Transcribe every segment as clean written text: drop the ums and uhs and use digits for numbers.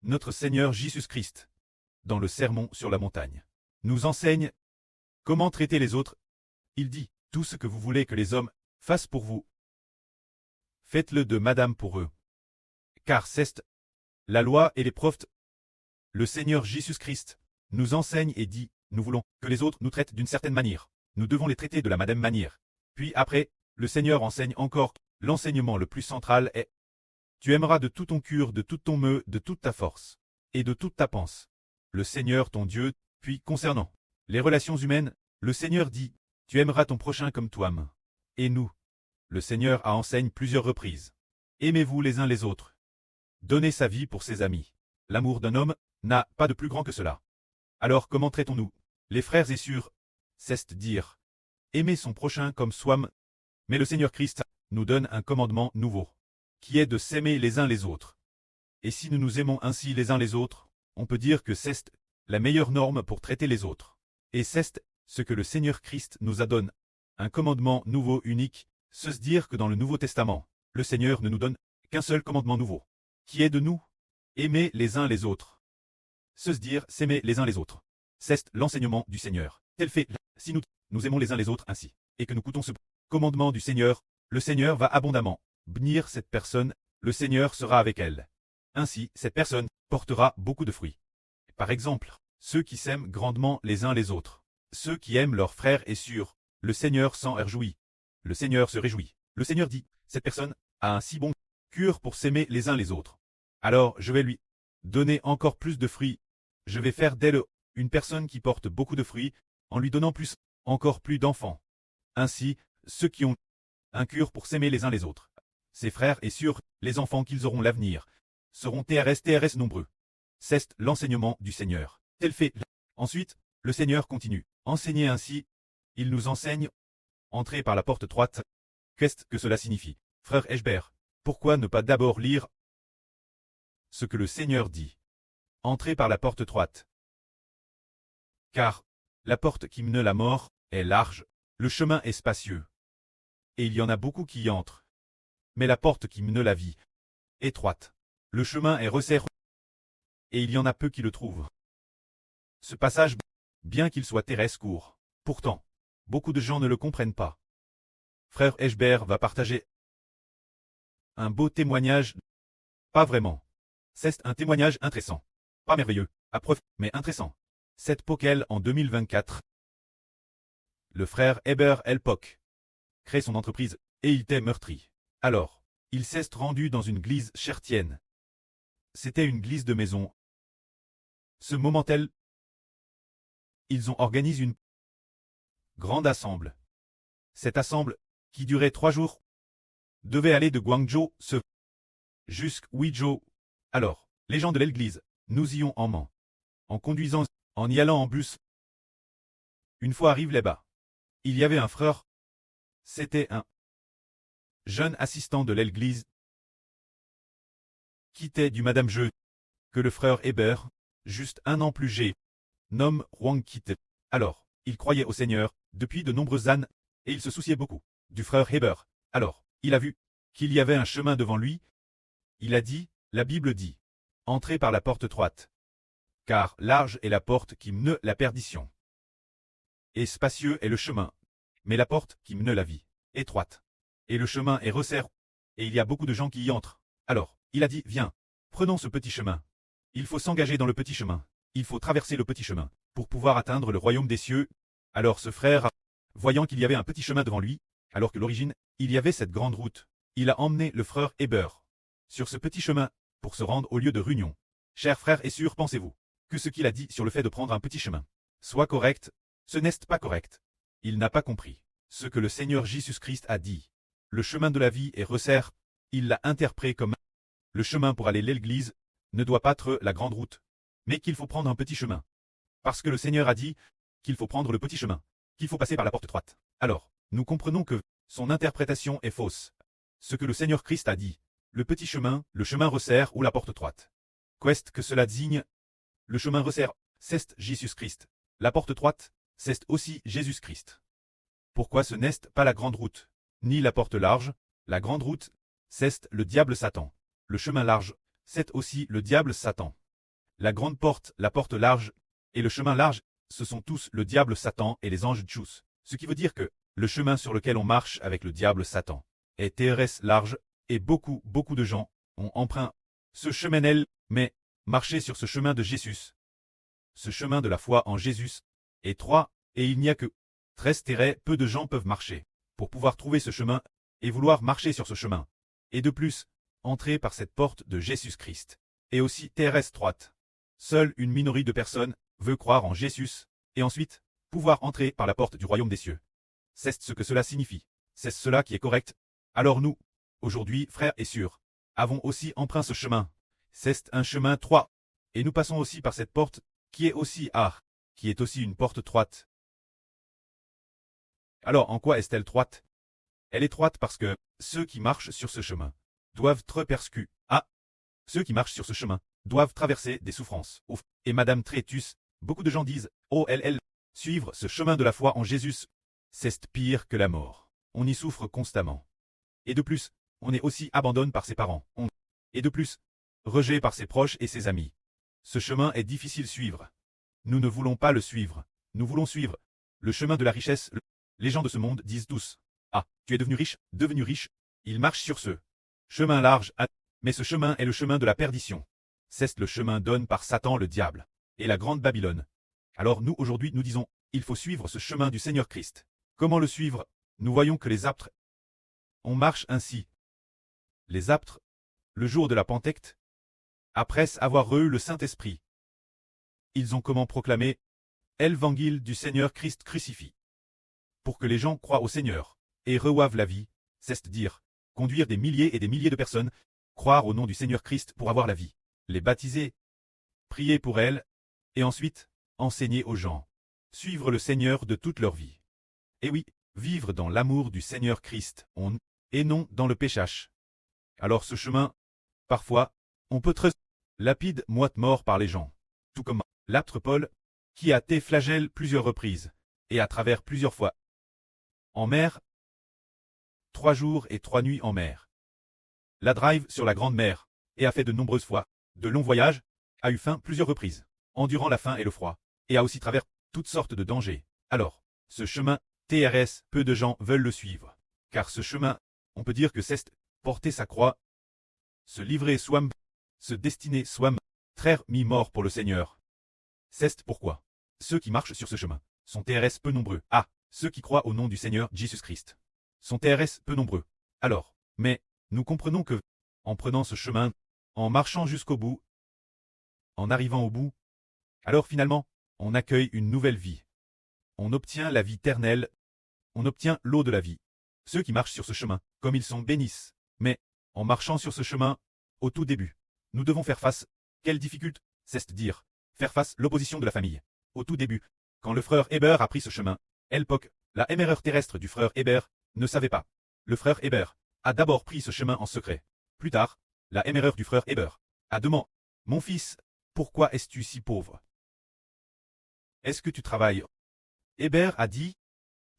notre Seigneur Jésus-Christ, dans le Sermon sur la montagne, nous enseigne comment traiter les autres. Il dit, tout ce que vous voulez que les hommes fassent pour vous, faites-le de madame pour eux. Car c'est la loi et les prophètes. Le Seigneur Jésus-Christ nous enseigne et dit, nous voulons que les autres nous traitent d'une certaine manière. Nous devons les traiter de la madame manière. Puis après, le Seigneur enseigne encore, l'enseignement le plus central est, tu aimeras de tout ton cœur, de tout ton meu, de toute ta force, et de toute ta pensée, le Seigneur ton Dieu. Puis concernant les relations humaines, le Seigneur dit, tu aimeras ton prochain comme toi-même. Et nous, le Seigneur a enseigné plusieurs reprises. Aimez-vous les uns les autres. Donnez sa vie pour ses amis. L'amour d'un homme n'a pas de plus grand que cela. Alors comment traitons-nous, les frères et sœurs? C'est dire, aimer son prochain comme soi-même. Mais le Seigneur Christ nous donne un commandement nouveau, qui est de s'aimer les uns les autres. Et si nous nous aimons ainsi les uns les autres, on peut dire que c'est la meilleure norme pour traiter les autres. Et c'est ce que le Seigneur Christ nous a donné, un commandement nouveau unique, se dire que dans le Nouveau Testament, le Seigneur ne nous donne qu'un seul commandement nouveau, qui est de nous aimer les uns les autres. Se dire s'aimer les uns les autres. C'est l'enseignement du Seigneur. Tel fait, si nous aimons les uns les autres ainsi, et que nous écoutons ce commandement du Seigneur, le Seigneur va abondamment bénir cette personne, le Seigneur sera avec elle. Ainsi, cette personne portera beaucoup de fruits. Par exemple, ceux qui s'aiment grandement les uns les autres, ceux qui aiment leurs frères et sœurs, le Seigneur s'en réjouit. Le Seigneur se réjouit. Le Seigneur dit, cette personne a un si bon cœur pour s'aimer les uns les autres. Alors je vais lui donner encore plus de fruits. Je vais faire d'elle une personne qui porte beaucoup de fruits, en lui donnant encore plus d'enfants. Ainsi, ceux qui ont un cœur pour s'aimer les uns les autres, ses frères et sœurs, les enfants qu'ils auront l'avenir, seront TRS nombreux. C'est l'enseignement du Seigneur. Tel fait. Ensuite, le Seigneur continue. Enseigner ainsi, il nous enseigne. Entrer par la porte étroite. Qu'est-ce que cela signifie? Frère Eschbert, pourquoi ne pas d'abord lire ce que le Seigneur dit? Entrer par la porte étroite. Car la porte qui mène à la mort est large, le chemin est spacieux. Et il y en a beaucoup qui y entrent. Mais la porte qui mène à la vie est étroite. Le chemin est resserré. Et il y en a peu qui le trouvent. Ce passage, bien qu'il soit terrestre court, pourtant, beaucoup de gens ne le comprennent pas. Frère Eschbert va partager un beau témoignage. Pas vraiment. C'est un témoignage intéressant. Pas merveilleux, à preuve, mais intéressant. C'est Pokel en 2024. Le frère Heber Elpock crée son entreprise, et il était meurtri. Alors, il s'est rendu dans une église chrétienne. C'était une église de maison. Ce moment-là, ils ont organisé une grande assemblée. Cette assemblée, qui durait 3 jours, devait aller de Guangzhou jusqu'à Huizhou. Alors, les gens de l'église, nous y ont en main. En conduisant, en y allant en bus. Une fois arrivé là-bas, il y avait un frère. C'était un jeune assistant de l'église, qui était du Madame Jeu, que le frère Heber, juste 1 an plus âgé, nomme Huang Kite. Alors, il croyait au Seigneur, depuis de nombreuses années, et il se souciait beaucoup du frère Heber. Alors, il a vu qu'il y avait un chemin devant lui. Il a dit, la Bible dit, entrez par la porte étroite. Car large est la porte qui mène la perdition. Et spacieux est le chemin, mais la porte qui mène la vie, étroite. Et le chemin est resserré, et il y a beaucoup de gens qui y entrent. Alors, il a dit, viens, prenons ce petit chemin. Il faut s'engager dans le petit chemin. Il faut traverser le petit chemin, pour pouvoir atteindre le royaume des cieux. Alors ce frère, voyant qu'il y avait un petit chemin devant lui, alors que l'origine, il y avait cette grande route, il a emmené le frère Heber sur ce petit chemin, pour se rendre au lieu de réunion. Chers frères et sœurs, pensez-vous que ce qu'il a dit sur le fait de prendre un petit chemin soit correct? Ce n'est pas correct. Il n'a pas compris ce que le Seigneur Jésus-Christ a dit. Le chemin de la vie est resserré. Il l'a interprété comme le chemin pour aller à l'église ne doit pas être la grande route, mais qu'il faut prendre un petit chemin. Parce que le Seigneur a dit qu'il faut prendre le petit chemin, qu'il faut passer par la porte étroite. Alors, nous comprenons que son interprétation est fausse. Ce que le Seigneur Christ a dit, le petit chemin, le chemin resserre ou la porte étroite. Qu'est-ce que cela désigne? Le chemin resserre, c'est Jésus-Christ. La porte étroite, c'est aussi Jésus-Christ. Pourquoi ce n'est pas la grande route, ni la porte large? La grande route, c'est le diable Satan. Le chemin large, c'est aussi le diable Satan. La grande porte, la porte large, et le chemin large, ce sont tous le diable Satan et les anges Tchous. Ce qui veut dire que le chemin sur lequel on marche avec le diable Satan est TRS large, et beaucoup de gens ont emprunté ce chemin, mais marcher sur ce chemin de Jésus, ce chemin de la foi en Jésus, est étroit, et il n'y a que 13 terrains, peu de gens peuvent marcher pour pouvoir trouver ce chemin et vouloir marcher sur ce chemin. Et de plus, entrer par cette porte de Jésus-Christ est aussi terrestre étroite. Seule une minorité de personnes veut croire en Jésus, et ensuite, pouvoir entrer par la porte du royaume des cieux. C'est ce que cela signifie. C'est cela qui est correct. Alors nous, aujourd'hui, frères et sœurs, avons aussi emprunté ce chemin. C'est un chemin étroit. Et nous passons aussi par cette porte, qui est aussi qui est aussi une porte étroite. Alors en quoi est-elle étroite? Elle est étroite parce que ceux qui marchent sur ce chemin doivent être persécutés. Ceux qui marchent sur ce chemin doivent traverser des souffrances. Et Madame Trétus, beaucoup de gens disent, oh suivre ce chemin de la foi en Jésus, c'est pire que la mort. On y souffre constamment. Et de plus, on est aussi abandonné par ses parents. Et de plus, rejeté par ses proches et ses amis. Ce chemin est difficile à suivre. Nous ne voulons pas le suivre. Nous voulons suivre le chemin de la richesse. Les gens de ce monde disent tous, tu es devenu riche. Ils marchent sur ce chemin large, mais ce chemin est le chemin de la perdition. C'est le chemin donné par Satan le diable et la grande Babylone. Alors nous aujourd'hui nous disons, il faut suivre ce chemin du Seigneur Christ. Comment le suivre? Nous voyons que les apôtres, on marche ainsi. Les apôtres, le jour de la Pentecôte, après avoir reçu le Saint-Esprit, ils ont comment proclamé l'évangile du Seigneur Christ crucifié. Pour que les gens croient au Seigneur et reçoivent la vie, c'est-à-dire conduire des milliers et des milliers de personnes, croire au nom du Seigneur Christ pour avoir la vie, les baptiser, prier pour elles, et ensuite, enseigner aux gens, suivre le Seigneur de toute leur vie. Et oui, vivre dans l'amour du Seigneur Christ, et non dans le péchage. Alors ce chemin, parfois, on peut être lapide, moite mort par les gens, tout comme l'apôtre Paul, qui a été flagellé plusieurs reprises, et à travers plusieurs fois. En mer, 3 jours et 3 nuits en mer. La drive sur la grande mer, et a fait de nombreuses fois, de longs voyages, a eu faim plusieurs reprises, endurant la faim et le froid, et a aussi travers toutes sortes de dangers. Alors, ce chemin, TRS, peu de gens veulent le suivre, car ce chemin, on peut dire que c'est porter sa croix, se livrer soi-même, se destiner soi-même, traire mi-mort pour le Seigneur. C'est pourquoi ceux qui marchent sur ce chemin sont TRS peu nombreux. Ceux qui croient au nom du Seigneur Jésus-Christ sont TRS peu nombreux. Alors, mais, nous comprenons que, en prenant ce chemin, en marchant jusqu'au bout, en arrivant au bout, alors finalement, on accueille une nouvelle vie. On obtient la vie éternelle, on obtient l'eau de la vie. Ceux qui marchent sur ce chemin, comme ils sont bénissent. Mais, en marchant sur ce chemin, au tout début, nous devons faire face, quelle difficulté, c'est-à-dire, faire face l'opposition de la famille. Au tout début, quand le frère Hébert a pris ce chemin, l'époque, la erreur terrestre du frère Hébert, ne savait pas. Le frère Hébert a d'abord pris ce chemin en secret. Plus tard, la erreur du frère Hébert a demandé, mon fils, pourquoi es-tu si pauvre? Est-ce que tu travailles? Hébert a dit,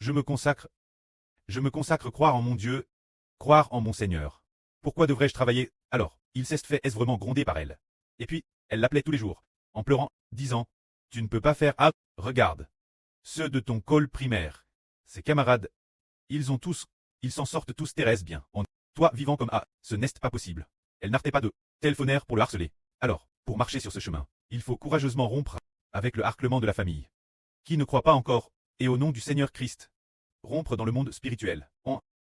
je me consacre croire en mon Dieu, croire en mon Seigneur. Pourquoi devrais-je travailler? Alors, il s'est fait vraiment gronder par elle. Et puis, elle l'appelait tous les jours, en pleurant, disant, tu ne peux pas faire regarde. Ceux de ton col primaire, ses camarades, ils s'en sortent tous Thérèse bien. Toi vivant comme ce n'est pas possible. Elle n'arrêtait pas de téléphoner pour le harceler. Alors, pour marcher sur ce chemin, il faut courageusement rompre avec le harcèlement de la famille, qui ne croit pas encore, et au nom du Seigneur Christ, rompre dans le monde spirituel.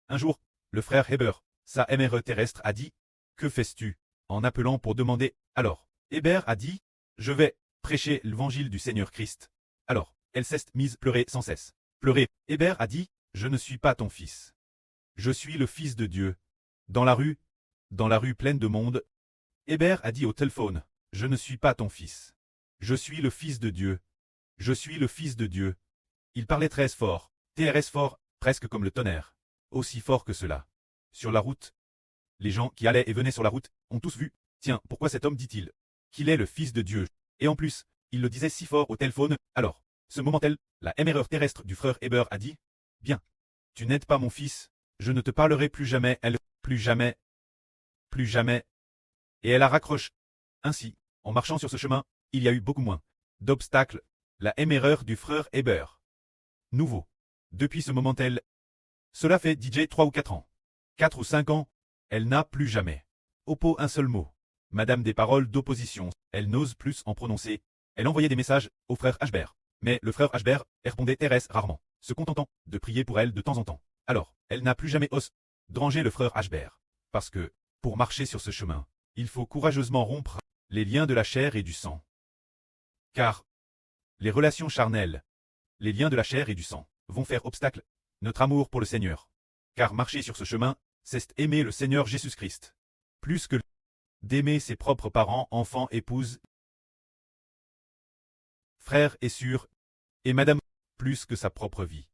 Un jour, le frère Hébert, sa mère terrestre, a dit, que fais-tu? En appelant pour demander, alors, Hébert a dit, je vais prêcher l'évangile du Seigneur Christ. Alors, elle s'est mise pleurer sans cesse. Pleurer. Hébert a dit, je ne suis pas ton fils. Je suis le fils de Dieu. Dans la rue pleine de monde, Hébert a dit au téléphone, je ne suis pas ton fils. Je suis le fils de Dieu. Je suis le fils de Dieu. Il parlait très fort, TRS fort, presque comme le tonnerre. Aussi fort que cela. Sur la route, les gens qui allaient et venaient sur la route ont tous vu, tiens, pourquoi cet homme dit-il qu'il est le fils de Dieu? Et en plus, il le disait si fort au téléphone. Alors, ce moment-là, la erreur terrestre du frère Hébert a dit, bien, tu n'es pas mon fils, je ne te parlerai plus jamais, plus jamais, plus jamais. Et elle a raccroché. Ainsi, en marchant sur ce chemin, il y a eu beaucoup moins d'obstacles, la M erreur du frère Heber. Nouveau. Depuis ce moment-elle, cela fait DJ 3 ou 4 ans. 4 ou 5 ans, elle n'a plus jamais oppo un seul mot. Madame des paroles d'opposition, elle n'ose plus en prononcer. Elle envoyait des messages au frère Ashbert. Mais le frère Ashbert répondait Thérèse rarement, se contentant de prier pour elle de temps en temps. Alors, elle n'a plus jamais osé déranger le frère Ashbert. Parce que, pour marcher sur ce chemin, il faut courageusement rompre les liens de la chair et du sang. Car les relations charnelles, les liens de la chair et du sang, vont faire obstacle notre amour pour le Seigneur. Car marcher sur ce chemin, c'est aimer le Seigneur Jésus-Christ. Plus que d'aimer ses propres parents, enfants, épouses, frères et sœurs, et madame, plus que sa propre vie.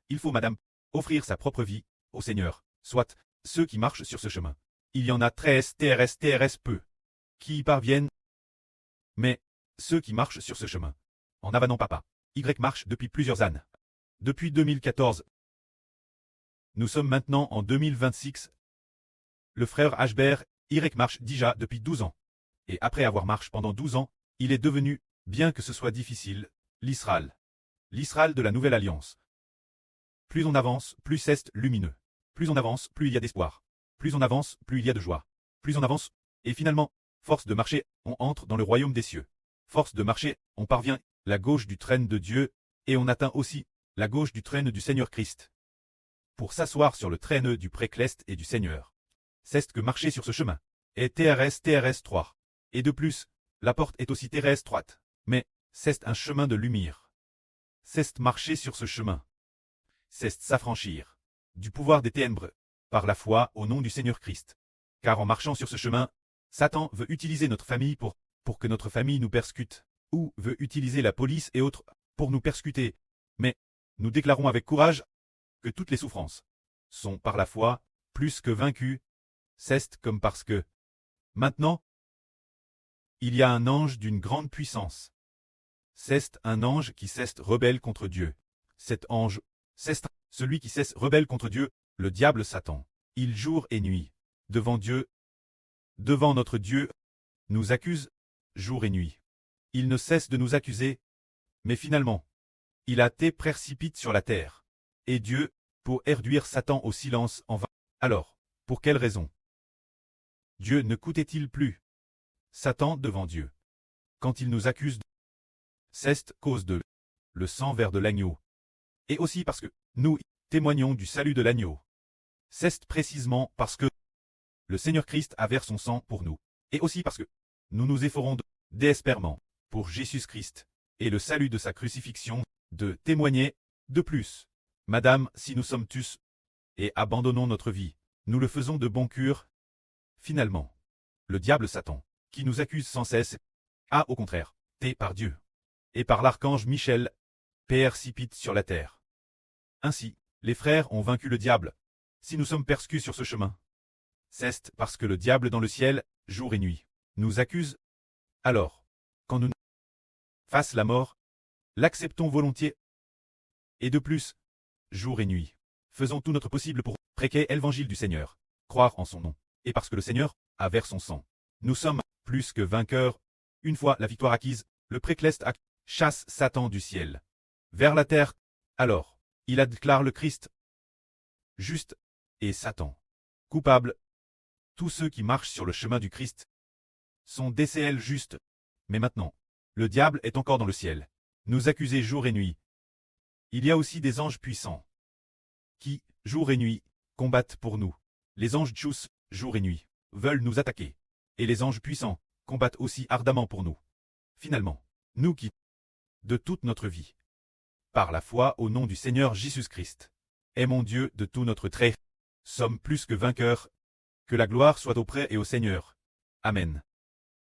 Il faut, madame, offrir sa propre vie au Seigneur, soit ceux qui marchent sur ce chemin. Il y en a 13 TRS peu qui y parviennent, mais ceux qui marchent sur ce chemin, en avanant papa, Y marche depuis plusieurs années. Depuis 2014, nous sommes maintenant en 2026. Le frère Ashbert, Y marche déjà depuis 12 ans. Et après avoir marché pendant 12 ans, il est devenu, bien que ce soit difficile, l'Israël. L'Israël de la Nouvelle Alliance. Plus on avance, plus c'est lumineux. Plus on avance, plus il y a d'espoir. Plus on avance, plus il y a de joie. Plus on avance, et finalement, force de marcher, on entre dans le royaume des cieux. Force de marcher, on parvient la gauche du trône de Dieu, et on atteint aussi la gauche du trône du Seigneur Christ. Pour s'asseoir sur le trône du précleste et du Seigneur. C'est que marcher sur ce chemin. Et TRS 3. Et de plus, la porte est aussi TRS étroite. Mais, c'est un chemin de lumière. C'est marcher sur ce chemin. C'est s'affranchir du pouvoir des ténèbres, par la foi au nom du Seigneur Christ. Car en marchant sur ce chemin, Satan veut utiliser notre famille pour que notre famille nous persécute, ou veut utiliser la police et autres pour nous persécuter. Mais, nous déclarons avec courage que toutes les souffrances sont par la foi plus que vaincues. C'est comme parce que, maintenant, il y a un ange d'une grande puissance. C'est un ange qui s'est rebelle contre Dieu. Cet ange, c'est celui qui s'est rebelle contre Dieu, le diable Satan. Il jour et nuit, devant Dieu, devant notre Dieu, nous accuse, jour et nuit. Il ne cesse de nous accuser, mais finalement, il a été précipité sur la terre. Et Dieu, pour réduire Satan au silence en vain. Alors, pour quelle raison Dieu ne coûtait-il plus Satan devant Dieu quand il nous accuse c'est cause de le sang vert de l'agneau. Et aussi parce que nous témoignons du salut de l'agneau. C'est précisément parce que le Seigneur Christ a versé son sang pour nous. Et aussi parce que nous nous efforons désespérément pour Jésus-Christ et le salut de sa crucifixion, de témoigner de plus. Madame, si nous sommes tous et abandonnons notre vie, nous le faisons de bon cœur. Finalement, le diable Satan, qui nous accuse sans cesse, a au contraire été par Dieu et par l'archange Michel, précipite sur la terre. Ainsi, les frères ont vaincu le diable. Si nous sommes persécutés sur ce chemin, c'est parce que le diable dans le ciel, jour et nuit, nous accuse. Alors, quand nous face la mort, l'acceptons volontiers. Et de plus, jour et nuit, faisons tout notre possible pour prêcher l'évangile du Seigneur, croire en son nom. Et parce que le Seigneur a versé son sang, nous sommes plus que vainqueurs. Une fois la victoire acquise, le précleste chasse Satan du ciel vers la terre. Alors, il a déclaré le Christ juste et Satan coupable. Tous ceux qui marchent sur le chemin du Christ sont DCL justes. Mais maintenant, le diable est encore dans le ciel, nous accuser jour et nuit. Il y a aussi des anges puissants qui, jour et nuit, combattent pour nous. Les anges tchous, jour et nuit, veulent nous attaquer. Et les anges puissants combattent aussi ardemment pour nous. Finalement, nous qui, de toute notre vie, par la foi au nom du Seigneur Jésus-Christ, aimons Dieu de tout notre trait, sommes plus que vainqueurs. Que la gloire soit auprès et au Seigneur. Amen.